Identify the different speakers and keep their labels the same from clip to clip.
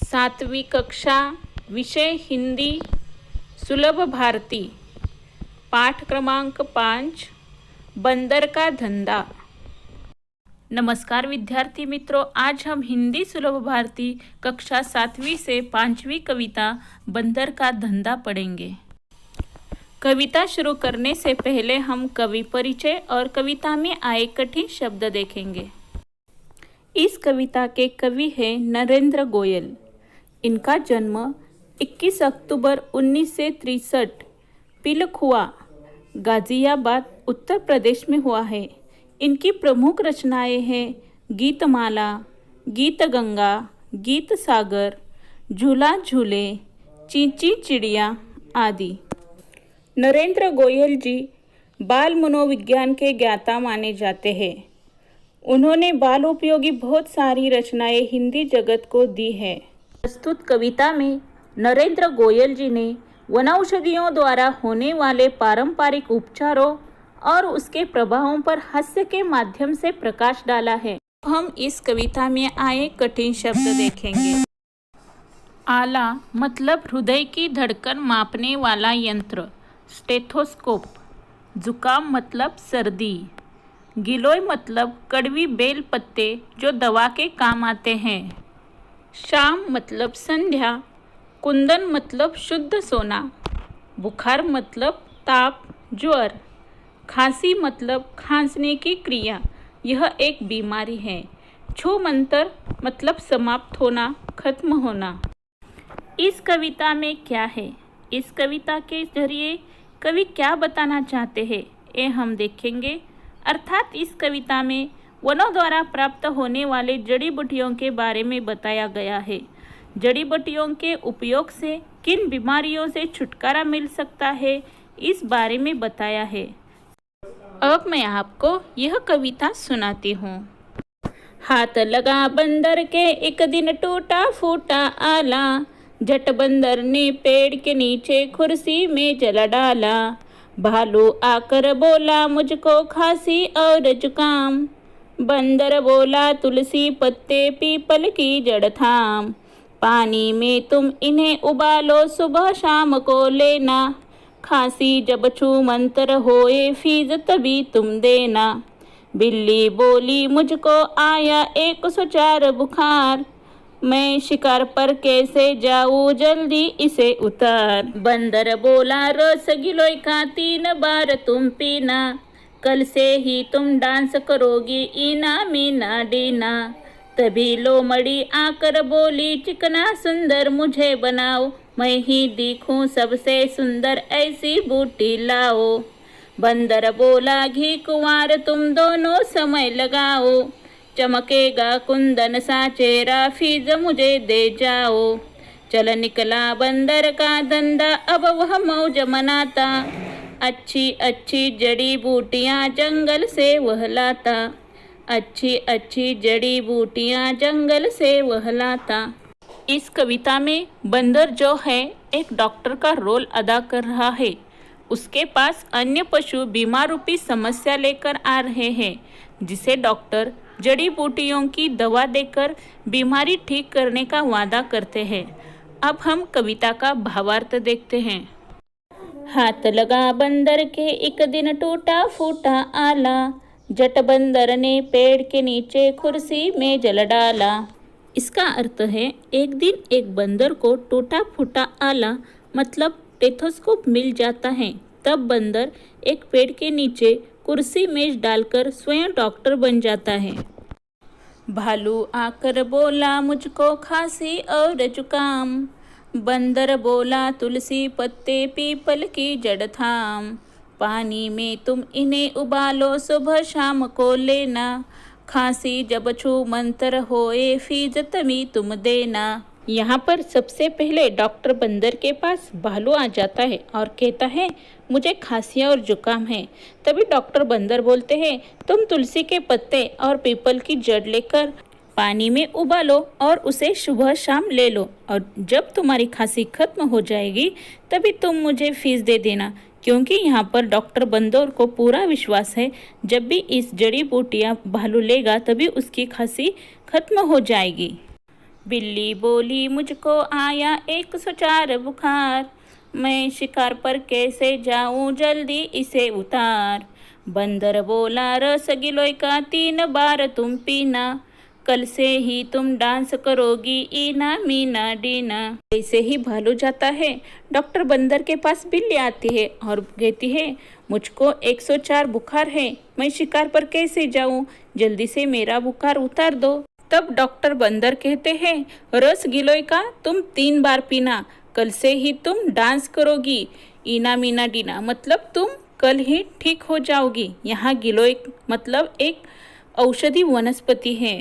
Speaker 1: सातवीं कक्षा, विषय हिंदी, सुलभ भारती, पाठ क्रमांक 5, बंदर का धंधा। नमस्कार विद्यार्थी मित्रों, आज हम हिंदी सुलभ भारती कक्षा 7वीं से 5वीं कविता बंदर का धंधा पढ़ेंगे। कविता शुरू करने से पहले हम कवि परिचय और कविता में आए कठिन शब्द देखेंगे। इस कविता के कवि हैं नरेंद्र गोयल। इनका जन्म 21 अक्टूबर 1963 पिलखुआ, गाजियाबाद, उत्तर प्रदेश में हुआ है। इनकी प्रमुख रचनाएं हैं गीतमाला, गीत गंगा, गीत सागर, झूला झूले, चींची चिड़िया आदि। नरेंद्र गोयल जी बाल मनोविज्ञान के ज्ञाता माने जाते हैं। उन्होंने बाल उपयोगी बहुत सारी रचनाएं हिंदी जगत को दी है। प्रस्तुत कविता में नरेंद्र गोयल जी ने वनौषधियों द्वारा होने वाले पारंपरिक उपचारों और उसके प्रभावों पर हास्य के माध्यम से प्रकाश डाला है। हम इस कविता में आए कठिन शब्द देखेंगे। आला मतलब हृदय की धड़कन मापने वाला यंत्र, स्टेथोस्कोप। जुकाम मतलब सर्दी। गिलोय मतलब कड़वी बेल पत्ते जो दवा के काम आते हैं। शाम मतलब संध्या। कुंदन मतलब शुद्ध सोना। बुखार मतलब ताप, ज्वर। खांसी मतलब खांसने की क्रिया, यह एक बीमारी है। छूमंतर मतलब समाप्त होना, खत्म होना। इस कविता में क्या है? इस कविता के जरिए कवि क्या बताना चाहते हैं ये हम देखेंगे। अर्थात इस कविता में वनों द्वारा प्राप्त होने वाले जड़ी बूटियों के बारे में बताया गया है। जड़ी बूटियों के उपयोग से किन बीमारियों से छुटकारा मिल सकता है, इस बारे में बताया है। अब मैं आपको यह कविता सुनाती हूँ। हाथ लगा बंदर के एक दिन टूटा फूटा आला, झट बंदर ने पेड़ के नीचे कुर्सी में जला डाला। भालू आकर बोला मुझको खांसी और जुकाम। बंदर बोला तुलसी पत्ते पीपल की जड़ थाम। पानी में तुम इन्हें उबालो सुबह शाम को लेना। खांसी जब छूमंतर होए फीस तभी तुम देना। बिल्ली बोली मुझको आया 104 बुखार। मैं शिकार पर कैसे जाऊँ, जल्दी इसे उतार। बंदर बोला रोज गिलोय का 3 बार तुम पीना। कल से ही तुम डांस करोगी इना मीना डीना। तभी लोमड़ी आकर बोली चिकना सुंदर मुझे बनाओ। मैं ही दिखूं सबसे सुंदर ऐसी बूटी लाओ। बंदर बोला घी कुंवार तुम दोनों समय लगाओ। चमकेगा कुंदन सा चेहरा फीस मुझे दे जाओ। चल निकला बंदर का धंधा अब वह मौज मनाता। अच्छी अच्छी जड़ी बूटियाँ जंगल से वह लाता। अच्छी अच्छी जड़ी बूटियाँ जंगल से वह लाता। इस कविता में बंदर जो है एक डॉक्टर का रोल अदा कर रहा है। उसके पास अन्य पशु बीमार रूपी समस्या लेकर आ रहे हैं, जिसे डॉक्टर जड़ी बूटियों की दवा देकर बीमारी ठीक करने का वादा करते हैं। अब हम कविता का भावार्थ देखते हैं। हाथ लगा बंदर के एक दिन टूटा फूटा आला, झट बंदर ने पेड़ के नीचे कुर्सी में जल डाला। इसका अर्थ है एक दिन एक बंदर को टूटा फूटा आला मतलब टेथोस्कोप मिल जाता है। तब बंदर एक पेड़ के नीचे कुर्सी मेज डालकर स्वयं डॉक्टर बन जाता है। भालू आकर बोला मुझको खांसी और जुकाम। बंदर बोला तुलसी पत्ते पीपल की जड़ थाम। पानी में तुम इन्हें उबालो सुबह शाम को लेना। खांसी जब छूमंतर होए फीस तभी तुम देना। यहाँ पर सबसे पहले डॉक्टर बंदर के पास भालू आ जाता है और कहता है मुझे खांसी और जुकाम है। तभी डॉक्टर बंदर बोलते हैं तुम तुलसी के पत्ते और पीपल की जड़ लेकर पानी में उबालो और उसे सुबह शाम ले लो, और जब तुम्हारी खांसी खत्म हो जाएगी तभी तुम मुझे फीस दे देना। क्योंकि यहाँ पर डॉक्टर बंदर को पूरा विश्वास है जब भी इस जड़ी बूटियाँ भालू लेगा तभी उसकी खांसी खत्म हो जाएगी। बिल्ली बोली मुझको आया 104 बुखार, मैं शिकार पर कैसे जाऊं जल्दी इसे उतार। बंदर बोला रस गिलोय का 3 बार तुम पीना, कल से ही तुम डांस करोगी ईना मीना डीना। ऐसे ही भालू जाता है, डॉक्टर बंदर के पास बिल्ली आती है और कहती है मुझको 104 बुखार है, मैं शिकार पर कैसे जाऊं, जल्दी से मेरा बुखार उतार दो। तब डॉक्टर बंदर कहते हैं रस गिलोय का तुम 3 बार पीना, कल से ही तुम डांस करोगी ईना मीना डीना, मतलब तुम कल ही ठीक हो जाओगी। यहाँ गिलोय मतलब एक औषधि वनस्पति है।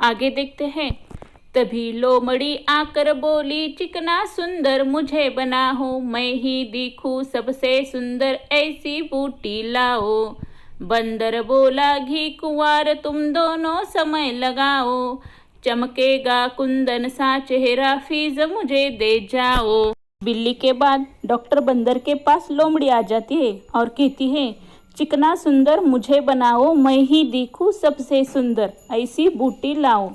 Speaker 1: आगे देखते हैं। तभी लोमड़ी आकर बोली चिकना सुंदर मुझे बनाओ, मैं ही दिखूं सबसे सुंदर ऐसी बूटी लाओ। बंदर बोला घी कुंवार तुम दोनों समय लगाओ, चमकेगा कुंदन सा चेहरा फीस मुझे दे जाओ। बिल्ली के बाद डॉक्टर बंदर के पास लोमड़ी आ जाती है और कहती है चिकना सुंदर मुझे बनाओ, मैं ही दिखूं सबसे सुंदर ऐसी बूटी लाओ।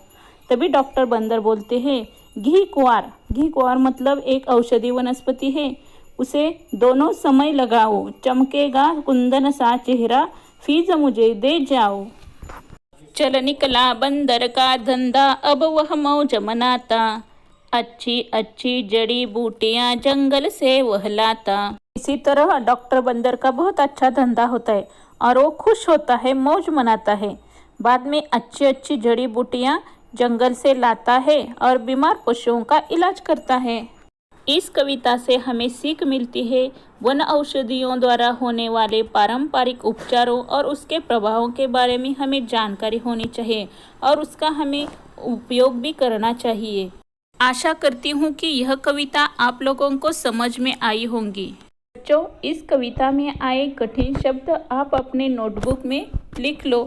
Speaker 1: तभी डॉक्टर बंदर बोलते हैं घी कुंवार मतलब एक औषधि वनस्पति है, उसे दोनों समय लगाओ, चमकेगा कुंदन सा चेहरा फीस मुझे दे जाओ। चल निकला बंदर का धंधा अब वह मौज मनाता, अच्छी अच्छी जड़ी बूटियां जंगल से वह लाता। इसी तरह डॉक्टर बंदर का बहुत अच्छा धंधा होता है और वो खुश होता है, मौज मनाता है। बाद में अच्छी अच्छी जड़ी बूटियां जंगल से लाता है और बीमार पशुओं का इलाज करता है। इस कविता से हमें सीख मिलती है वन औषधियों द्वारा होने वाले पारंपरिक उपचारों और उसके प्रभावों के बारे में हमें जानकारी होनी चाहिए और उसका हमें उपयोग भी करना चाहिए। आशा करती हूँ कि यह कविता आप लोगों को समझ में आई होंगी। बच्चों, इस कविता में आए कठिन शब्द आप अपने नोटबुक में लिख लो।